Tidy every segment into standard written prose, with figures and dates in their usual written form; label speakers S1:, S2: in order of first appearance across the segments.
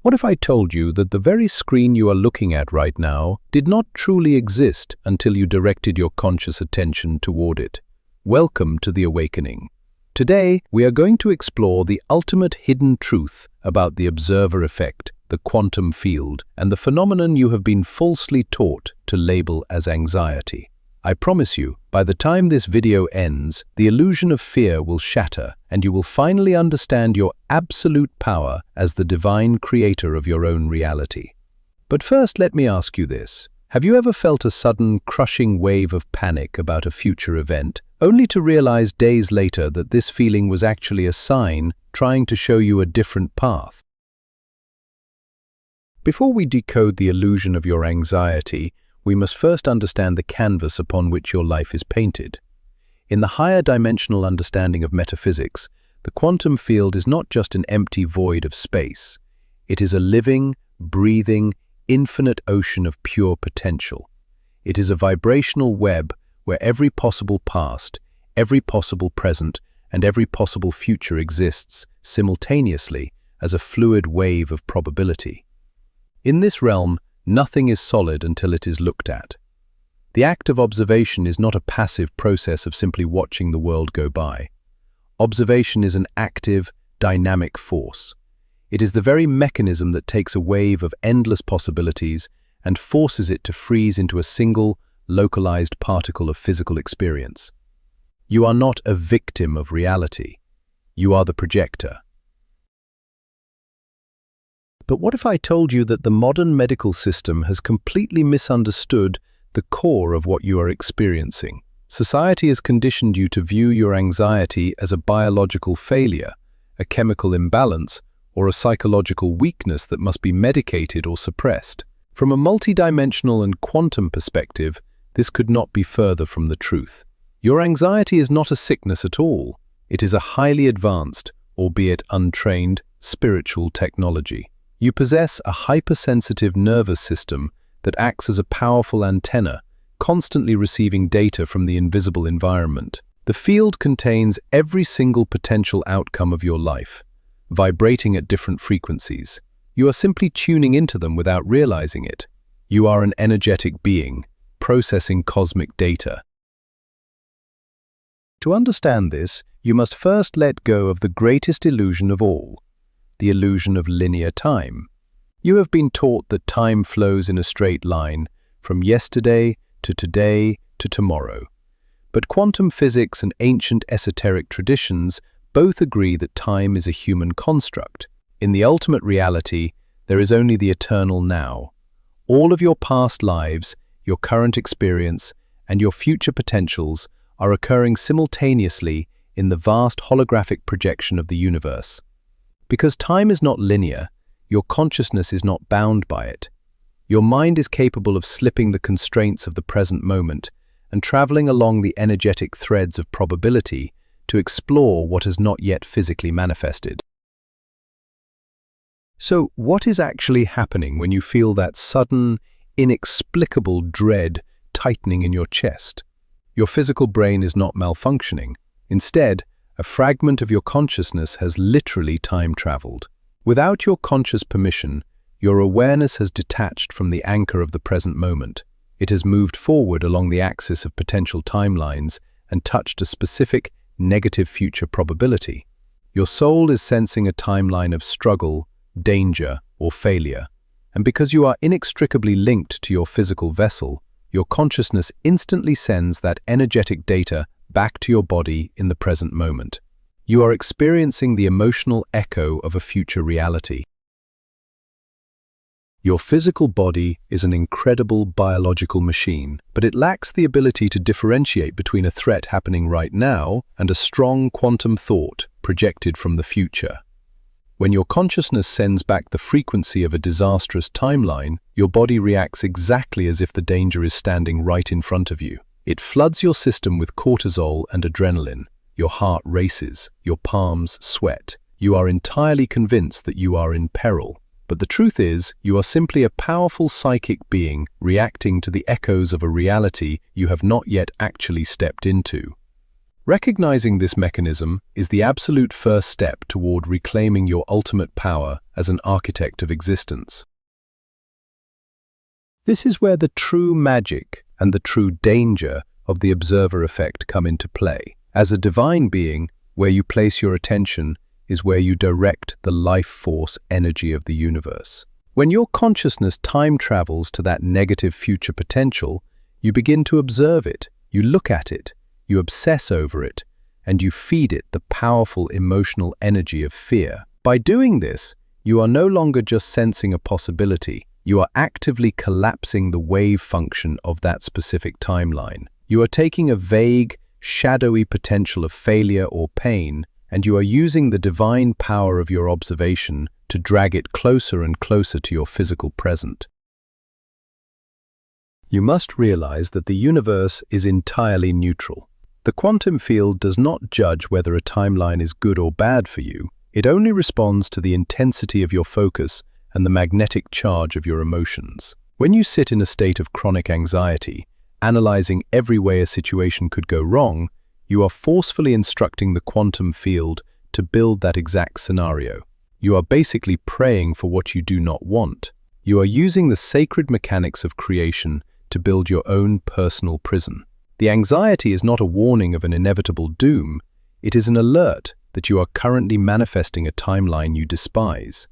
S1: What if I told you that the very screen you are looking at right now did not truly exist until you directed your conscious attention toward it? Welcome to the awakening. Today, we are going to explore the ultimate hidden truth about the observer effect, the quantum field, and the phenomenon you have been falsely taught to label as anxiety. I promise you, by the time this video ends, the illusion of fear will shatter, and you will finally understand your absolute power as the divine creator of your own reality. But first, let me ask you this. Have you ever felt a sudden, crushing wave of panic about a future event, only to realize days later that this feeling was actually a sign trying to show you a different path? Before we decode the illusion of your anxiety, we must first understand the canvas upon which your life is painted. In the higher dimensional understanding of metaphysics, the quantum field is not just an empty void of space. It is a living, breathing, infinite ocean of pure potential. It is a vibrational web where every possible past, every possible present, and every possible future exists simultaneously as a fluid wave of probability. In this realm, nothing is solid until it is looked at. The act of observation is not a passive process of simply watching the world go by. Observation is an active, dynamic force. It is the very mechanism that takes a wave of endless possibilities and forces it to freeze into a single, localized particle of physical experience. You are not a victim of reality. You are the projector. But what if I told you that the modern medical system has completely misunderstood the core of what you are experiencing? Society has conditioned you to view your anxiety as a biological failure, a chemical imbalance, or a psychological weakness that must be medicated or suppressed. From a multidimensional and quantum perspective, this could not be further from the truth. Your anxiety is not a sickness at all. It is a highly advanced, albeit untrained, spiritual technology. You possess a hypersensitive nervous system that acts as a powerful antenna, constantly receiving data from the invisible environment. The field contains every single potential outcome of your life, vibrating at different frequencies. You are simply tuning into them without realizing it. You are an energetic being, processing cosmic data. To understand this, you must first let go of the greatest illusion of all, the illusion of linear time. You have been taught that time flows in a straight line, from yesterday to today to tomorrow. But quantum physics and ancient esoteric traditions both agree that time is a human construct. In the ultimate reality, there is only the eternal now. All of your past lives, your current experience, and your future potentials are occurring simultaneously in the vast holographic projection of the universe. Because time is not linear, your consciousness is not bound by it. Your mind is capable of slipping the constraints of the present moment and traveling along the energetic threads of probability to explore what has not yet physically manifested. So, what is actually happening when you feel that sudden, inexplicable dread tightening in your chest? Your physical brain is not malfunctioning. Instead, a fragment of your consciousness has literally time-traveled. Without your conscious permission, your awareness has detached from the anchor of the present moment. It has moved forward along the axis of potential timelines and touched a specific, negative future probability. Your soul is sensing a timeline of struggle, danger, or failure. And because you are inextricably linked to your physical vessel, your consciousness instantly sends that energetic data back to your body in the present moment. You are experiencing the emotional echo of a future reality. Your physical body is an incredible biological machine, but it lacks the ability to differentiate between a threat happening right now and a strong quantum thought projected from the future. When your consciousness sends back the frequency of a disastrous timeline, your body reacts exactly as if the danger is standing right in front of you. It floods your system with cortisol and adrenaline. Your heart races, your palms sweat. You are entirely convinced that you are in peril. But the truth is, you are simply a powerful psychic being reacting to the echoes of a reality you have not yet actually stepped into. Recognizing this mechanism is the absolute first step toward reclaiming your ultimate power as an architect of existence. This is where the true magic and the true danger of the observer effect come into play. As a divine being, where you place your attention is where you direct the life force energy of the universe. When your consciousness time travels to that negative future potential, you begin to observe it, you look at it, you obsess over it, and you feed it the powerful emotional energy of fear. By doing this, you are no longer just sensing a possibility, you are actively collapsing the wave function of that specific timeline. You are taking a vague, shadowy potential of failure or pain, and you are using the divine power of your observation to drag it closer and closer to your physical present. You must realize that the universe is entirely neutral. The quantum field does not judge whether a timeline is good or bad for you. It only responds to the intensity of your focus and the magnetic charge of your emotions. When you sit in a state of chronic anxiety, analyzing every way a situation could go wrong, you are forcefully instructing the quantum field to build that exact scenario. You are basically praying for what you do not want. You are using the sacred mechanics of creation to build your own personal prison. The anxiety is not a warning of an inevitable doom, it is an alert that you are currently manifesting a timeline you despise.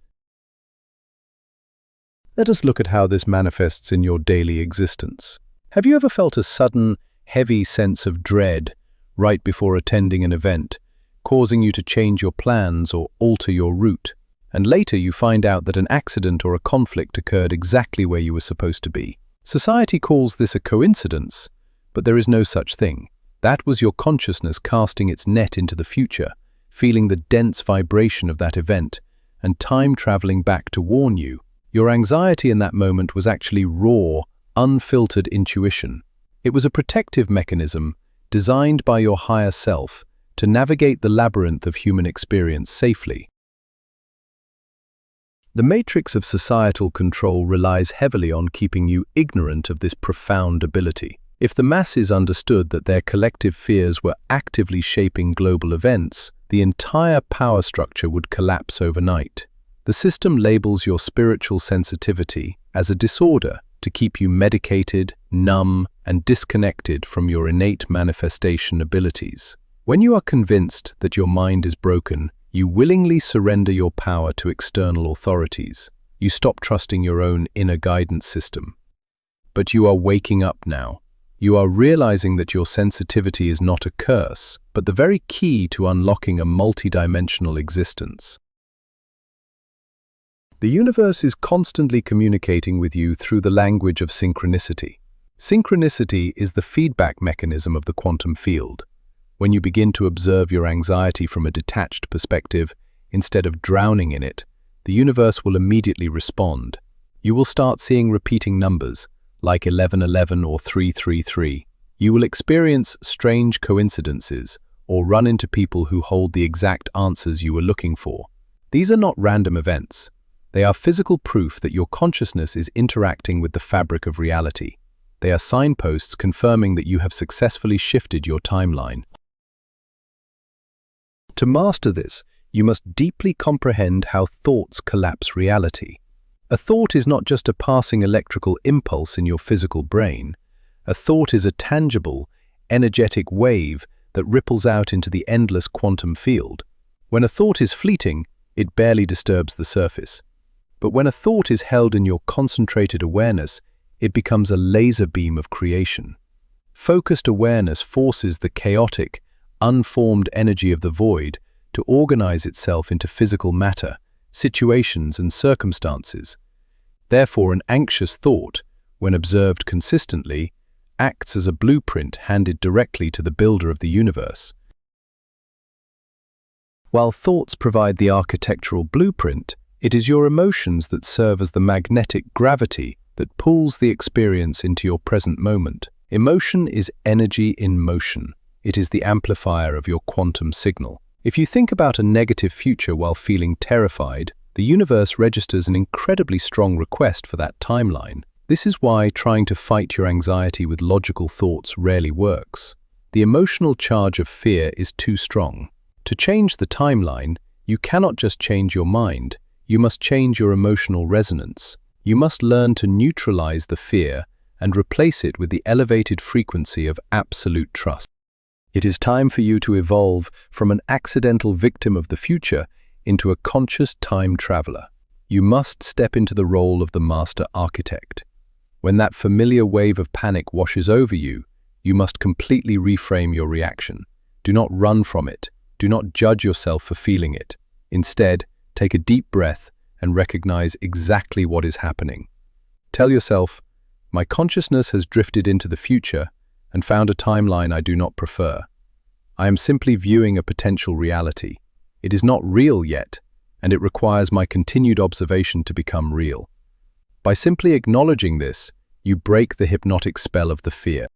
S1: Let us look at how this manifests in your daily existence. Have you ever felt a sudden, heavy sense of dread right before attending an event, causing you to change your plans or alter your route, and later you find out that an accident or a conflict occurred exactly where you were supposed to be? Society calls this a coincidence, but there is no such thing. That was your consciousness casting its net into the future, feeling the dense vibration of that event, and time traveling back to warn you. Your anxiety in that moment was actually raw, unfiltered intuition. It was a protective mechanism designed by your higher self to navigate the labyrinth of human experience safely. The matrix of societal control relies heavily on keeping you ignorant of this profound ability. If the masses understood that their collective fears were actively shaping global events, the entire power structure would collapse overnight. The system labels your spiritual sensitivity as a disorder to keep you medicated, numb, and disconnected from your innate manifestation abilities. When you are convinced that your mind is broken, you willingly surrender your power to external authorities. You stop trusting your own inner guidance system. But you are waking up now. You are realizing that your sensitivity is not a curse, but the very key to unlocking a multidimensional existence. The universe is constantly communicating with you through the language of synchronicity. Synchronicity is the feedback mechanism of the quantum field. When you begin to observe your anxiety from a detached perspective, instead of drowning in it, the universe will immediately respond. You will start seeing repeating numbers, like 1111 or 333. You will experience strange coincidences or run into people who hold the exact answers you were looking for. These are not random events. They are physical proof that your consciousness is interacting with the fabric of reality. They are signposts confirming that you have successfully shifted your timeline. To master this, you must deeply comprehend how thoughts collapse reality. A thought is not just a passing electrical impulse in your physical brain. A thought is a tangible, energetic wave that ripples out into the endless quantum field. When a thought is fleeting, it barely disturbs the surface. But when a thought is held in your concentrated awareness, it becomes a laser beam of creation. Focused awareness forces the chaotic, unformed energy of the void to organize itself into physical matter, situations and circumstances. Therefore, an anxious thought, when observed consistently, acts as a blueprint handed directly to the builder of the universe. While thoughts provide the architectural blueprint, it is your emotions that serve as the magnetic gravity that pulls the experience into your present moment. Emotion is energy in motion. It is the amplifier of your quantum signal. If you think about a negative future while feeling terrified, the universe registers an incredibly strong request for that timeline. This is why trying to fight your anxiety with logical thoughts rarely works. the emotional charge of fear is too strong. To change the timeline, you cannot just change your mind, you must change your emotional resonance. You must learn to neutralize the fear and replace it with the elevated frequency of absolute trust. It is time for you to evolve from an accidental victim of the future into a conscious time traveler. You must step into the role of the master architect. When that familiar wave of panic washes over you, you must completely reframe your reaction. Do not run from it. Do not judge yourself for feeling it. Instead, take a deep breath and recognize exactly what is happening. Tell yourself, my consciousness has drifted into the future and found a timeline I do not prefer. I am simply viewing a potential reality. It is not real yet, and it requires my continued observation to become real. By simply acknowledging this, you break the hypnotic spell of the fear.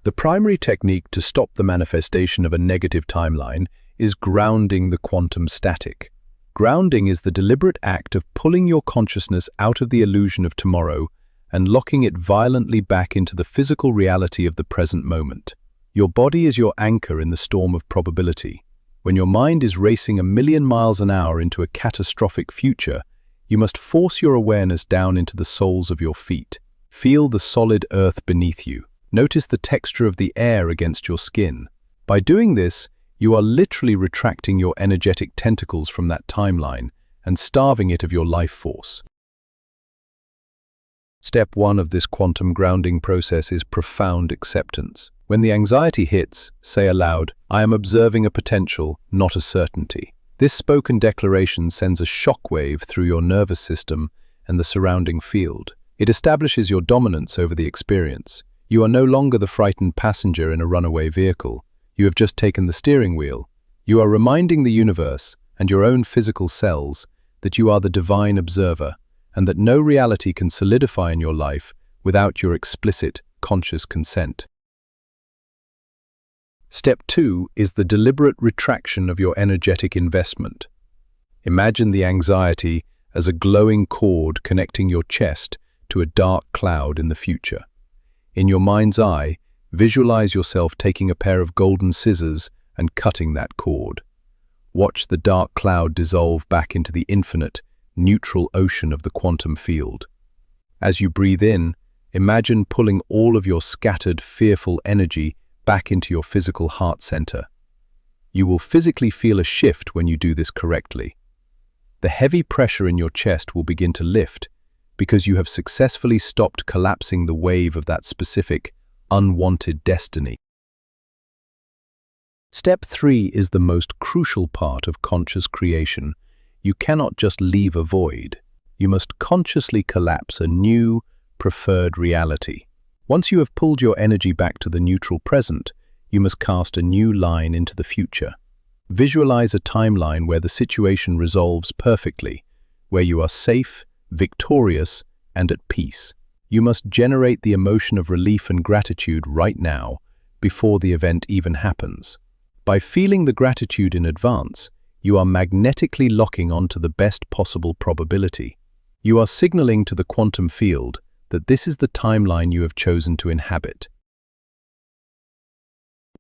S1: The primary technique to stop the manifestation of a negative timeline is grounding the quantum static. Grounding is the deliberate act of pulling your consciousness out of the illusion of tomorrow and locking it violently back into the physical reality of the present moment. Your body is your anchor in the storm of probability. When your mind is racing 1,000,000 miles an hour into a catastrophic future, you must force your awareness down into the soles of your feet. Feel the solid earth beneath you. Notice the texture of the air against your skin. By doing this, you are literally retracting your energetic tentacles from that timeline and starving it of your life force. Step 1 of this quantum grounding process is profound acceptance. When the anxiety hits, say aloud, I am observing a potential, not a certainty. This spoken declaration sends a shockwave through your nervous system and the surrounding field. It establishes your dominance over the experience. You are no longer the frightened passenger in a runaway vehicle. You have just taken the steering wheel. You are reminding the universe and your own physical cells that you are the divine observer and that no reality can solidify in your life without your explicit, conscious consent. Step 2 is the deliberate retraction of your energetic investment. Imagine the anxiety as a glowing cord connecting your chest to a dark cloud in the future. In your mind's eye, visualize yourself taking a pair of golden scissors and cutting that cord. Watch the dark cloud dissolve back into the infinite, neutral ocean of the quantum field. As you breathe in, imagine pulling all of your scattered, fearful energy back into your physical heart center. You will physically feel a shift when you do this correctly. The heavy pressure in your chest will begin to lift because you have successfully stopped collapsing the wave of that specific, unwanted destiny. Step 3 is the most crucial part of conscious creation. You cannot just leave a void. You must consciously collapse a new, preferred reality. Once you have pulled your energy back to the neutral present, you must cast a new line into the future. Visualize a timeline where the situation resolves perfectly, where you are safe, victorious, and at peace. You must generate the emotion of relief and gratitude right now, before the event even happens. By feeling the gratitude in advance, you are magnetically locking onto the best possible probability. You are signaling to the quantum field that this is the timeline you have chosen to inhabit.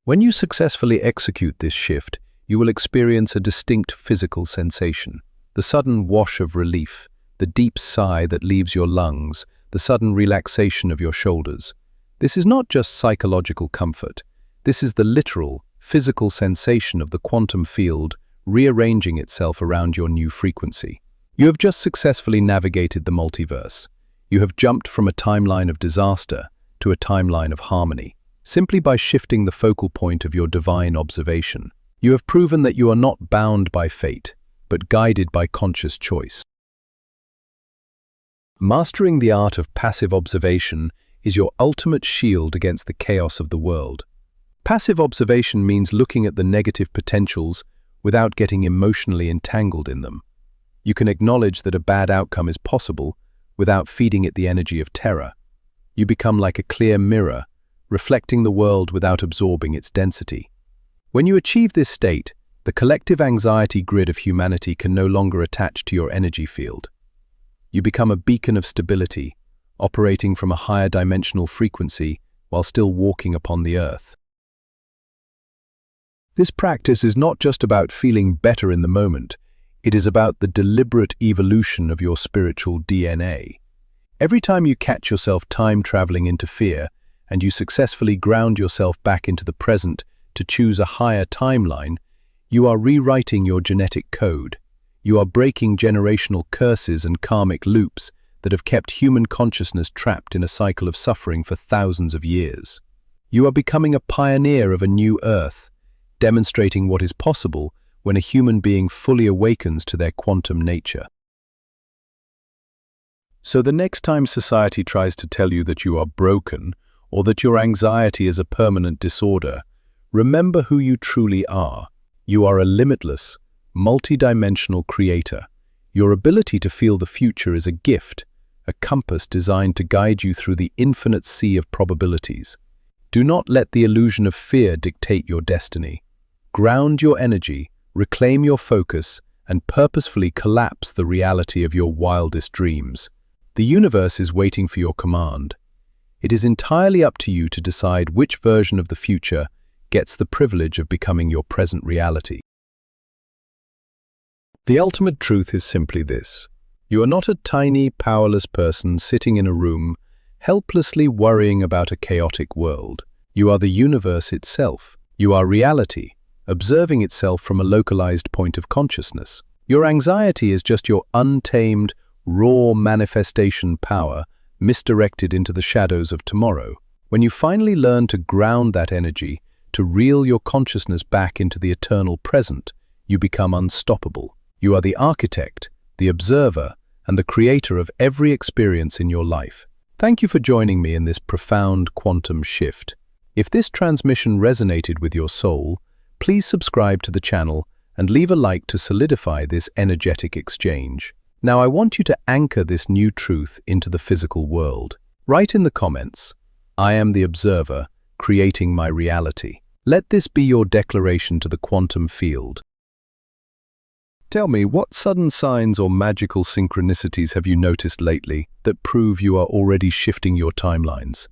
S1: When you successfully execute this shift, you will experience a distinct physical sensation. The sudden wash of relief, the deep sigh that leaves your lungs, the sudden relaxation of your shoulders. This is not just psychological comfort. This is the literal, physical sensation of the quantum field rearranging itself around your new frequency. You have just successfully navigated the multiverse. You have jumped from a timeline of disaster to a timeline of harmony, simply by shifting the focal point of your divine observation. You have proven that you are not bound by fate, but guided by conscious choice. Mastering the art of passive observation is your ultimate shield against the chaos of the world. Passive observation means looking at the negative potentials without getting emotionally entangled in them. You can acknowledge that a bad outcome is possible without feeding it the energy of terror. You become like a clear mirror, reflecting the world without absorbing its density. When you achieve this state, the collective anxiety grid of humanity can no longer attach to your energy field. You become a beacon of stability, operating from a higher dimensional frequency while still walking upon the earth. This practice is not just about feeling better in the moment, it is about the deliberate evolution of your spiritual DNA. Every time you catch yourself time-traveling into fear, and you successfully ground yourself back into the present to choose a higher timeline, you are rewriting your genetic code. You are breaking generational curses and karmic loops that have kept human consciousness trapped in a cycle of suffering for thousands of years. You are becoming a pioneer of a new earth, demonstrating what is possible when a human being fully awakens to their quantum nature. So the next time society tries to tell you that you are broken or that your anxiety is a permanent disorder, remember who you truly are. You are a limitless, multidimensional creator. Your ability to feel the future is a gift, a compass designed to guide you through the infinite sea of probabilities. Do not let the illusion of fear dictate your destiny. Ground your energy, reclaim your focus, and purposefully collapse the reality of your wildest dreams. The universe is waiting for your command. It is entirely up to you to decide which version of the future gets the privilege of becoming your present reality. The ultimate truth is simply this. You are not a tiny, powerless person sitting in a room, helplessly worrying about a chaotic world. You are the universe itself. You are reality, observing itself from a localized point of consciousness. Your anxiety is just your untamed, raw manifestation power misdirected into the shadows of tomorrow. When you finally learn to ground that energy, to reel your consciousness back into the eternal present, you become unstoppable. You are the architect, the observer, and the creator of every experience in your life. Thank you for joining me in this profound quantum shift. If this transmission resonated with your soul, please subscribe to the channel and leave a like to solidify this energetic exchange. Now I want you to anchor this new truth into the physical world. Write in the comments, "I am the observer, creating my reality." Let this be your declaration to the quantum field. Tell me, what sudden signs or magical synchronicities have you noticed lately that prove you are already shifting your timelines?